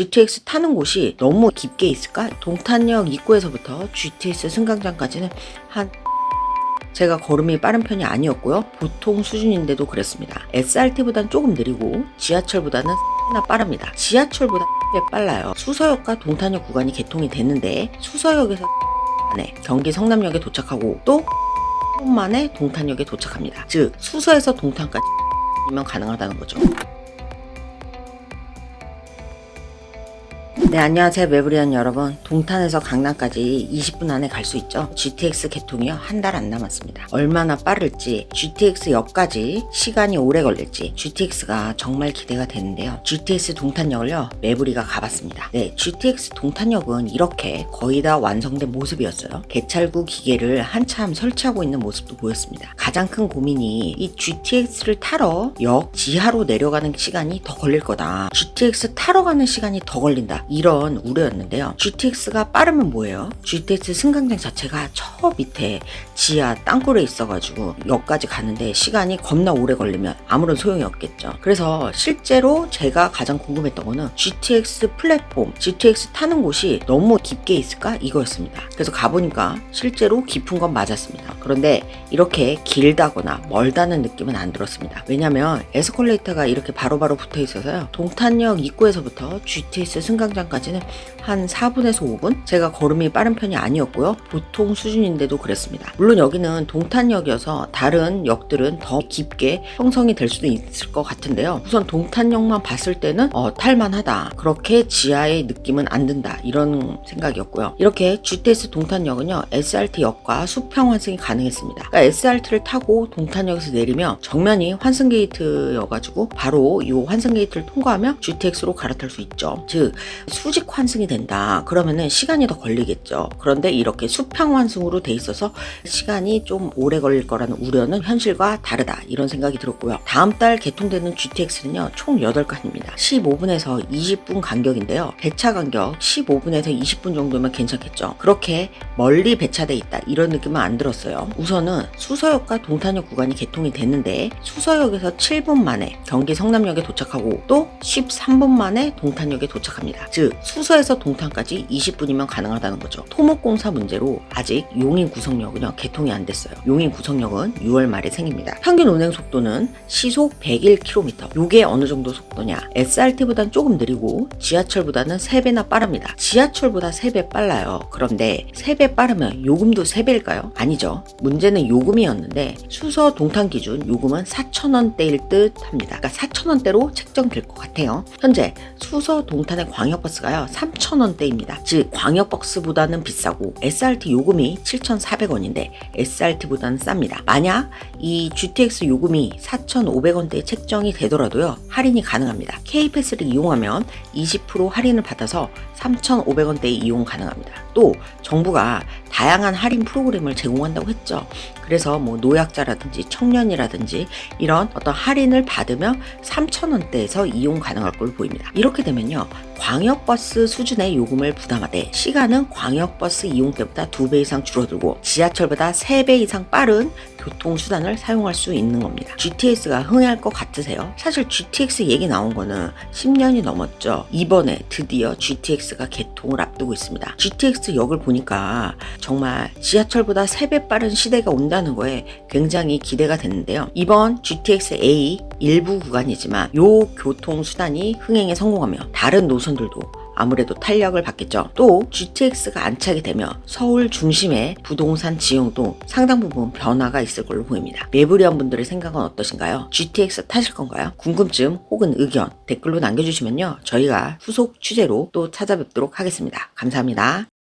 GTX 타는 곳이 너무 깊게 있을까? 동탄역 입구에서부터 GTX 승강장까지는 제가 걸음이 빠른 편이 아니었고요. 보통 수준인데도 그랬습니다. SRT보단 조금 느리고 지하철보다는 나 빠릅니다. 지하철보다 빨라요. 수서역과 동탄역 구간이 개통이 됐는데 수서역에서 경기 성남역에 도착하고 또 10분 만에 동탄역에 도착합니다. 즉 수서에서 동탄까지면 가능하다는 거죠. 네, 안녕하세요. 매부리언 여러분. 동탄에서 강남까지 20분 안에 갈 수 있죠. GTX 개통이요. 한 달 안 남았습니다. 얼마나 빠를지, GTX역까지 시간이 오래 걸릴지 GTX가 정말 기대가 되는데요. GTX 동탄역을요. 매부리가 가봤습니다. 네, GTX 동탄역은 이렇게 거의 다 완성된 모습이었어요. 개찰구 기계를 한참 설치하고 있는 모습도 보였습니다. 가장 큰 고민이 이 GTX를 타러 역 지하로 내려가는 시간이 더 걸릴 거다. GTX 타러 가는 시간이 더 걸린다. 이런 우려였는데요. GTX가 빠르면 뭐예요? GTX 승강장 자체가 저 밑에 지하 땅굴에 있어가지고 역까지 가는데 시간이 겁나 오래 걸리면 아무런 소용이 없겠죠. 그래서 실제로 제가 가장 궁금했던 거는 GTX 플랫폼, GTX 타는 곳이 너무 깊게 있을까? 이거였습니다. 그래서 가보니까 실제로 깊은 건 맞았습니다. 그런데 이렇게 길다거나 멀다는 느낌은 안 들었습니다. 왜냐면 에스컬레이터가 이렇게 바로바로 붙어 있어서요. 동탄역 입구에서부터 GTX 승강장까지는 한 4분에서 5분? 제가 걸음이 빠른 편이 아니었고요. 보통 수준인데도 그랬습니다. 물론 여기는 동탄역이어서 다른 역들은 더 깊게 형성이 될 수도 있을 것 같은데요. 우선 동탄역만 봤을 때는 탈만하다. 그렇게 지하의 느낌은 안 든다. 이런 생각이었고요. 이렇게 GTX 동탄역은요. SRT역과 수평 환승이 가능했습니다. 그러니까 SRT를 타고 동탄역에서 내리면 정면이 환승 게이트여가지고 바로 이 환승 게이트를 통과하면 GTX로 갈아탈 수 있죠. 즉 수직 환승이 된다. 그러면은 시간이 더 걸리겠죠. 그런데 이렇게 수평 환승으로 돼 있어서 시간이 좀 오래 걸릴 거라는 우려는 현실과 다르다. 이런 생각이 들었고요. 다음 달 개통되는 GTX는요. 총 8칸입니다. 15분에서 20분 간격인데요. 배차 간격 15분에서 20분 정도면 괜찮겠죠. 그렇게 멀리 배차돼 있다. 이런 느낌은 안 들었어요. 우선은 수서역과 동탄역 구간이 개통이 됐는데 수서역에서 7분 만에 경기 성남역에 도착하고 또 13분 만에 동탄역에 도착합니다. 즉 수서에서 동탄까지 20분이면 가능하다는 거죠. 토목공사 문제로 아직 용인 구성역은요 개통이 안 됐어요. 용인 구성역은 6월 말에 생깁니다. 평균 운행 속도는 시속 101km. 요게 어느 정도 속도냐? SRT보단 조금 느리고 지하철보다는 3배나 빠릅니다. 지하철보다 3배 빨라요. 그런데 3배 빠르면 요금도 3배일까요? 아니죠. 문제는 요금이었는데 수서 동탄 기준 요금은 4,000원대일 듯 합니다. 그러니까 4,000원대로 책정될 것 같아요. 현재 수서 동탄의 광역버스가요 3,000원대입니다. 즉 광역버스보다는 비싸고 SRT 요금이 7,400원인데 SRT보다는 쌉니다. 만약 이 GTX 요금이 4,500원대에 책정이 되더라도요 할인이 가능합니다. K패스를 이용하면 20% 할인을 받아서 3,500원대에 이용 가능합니다. 또 정부가 다양한 할인 프로그램을 제공한다고 했죠. 그래서 뭐 노약자라든지 청년이라든지 이런 어떤 할인을 받으면 3,000원대에서 이용 가능할 걸로 보입니다. 이렇게 되면요 광역버스 수준의 요금을 부담하되 시간은 광역버스 이용 때보다 2배 이상 줄어들고 지하철보다 3배 이상 빠른 교통수단을 사용할 수 있는 겁니다. GTX가 흥행할 것 같으세요? 사실 GTX 얘기 나온 거는 10년이 넘었죠. 이번에 드디어 GTX가 개통을 앞두고 있습니다. GTX 역을 보니까 정말 지하철보다 3배 빠른 시대가 온다는 거에 굉장히 기대가 됐는데요. 이번 GTX A 일부 구간이지만 요 교통수단이 흥행에 성공하면 다른 노선들도 아무래도 탄력을 받겠죠. 또 GTX가 안착이 되면 서울 중심의 부동산 지형도 상당 부분 변화가 있을 걸로 보입니다. 매부리언 분들의 생각은 어떠신가요? GTX 타실 건가요? 궁금증 혹은 의견 댓글로 남겨주시면요. 저희가 후속 취재로 또 찾아뵙도록 하겠습니다. 감사합니다.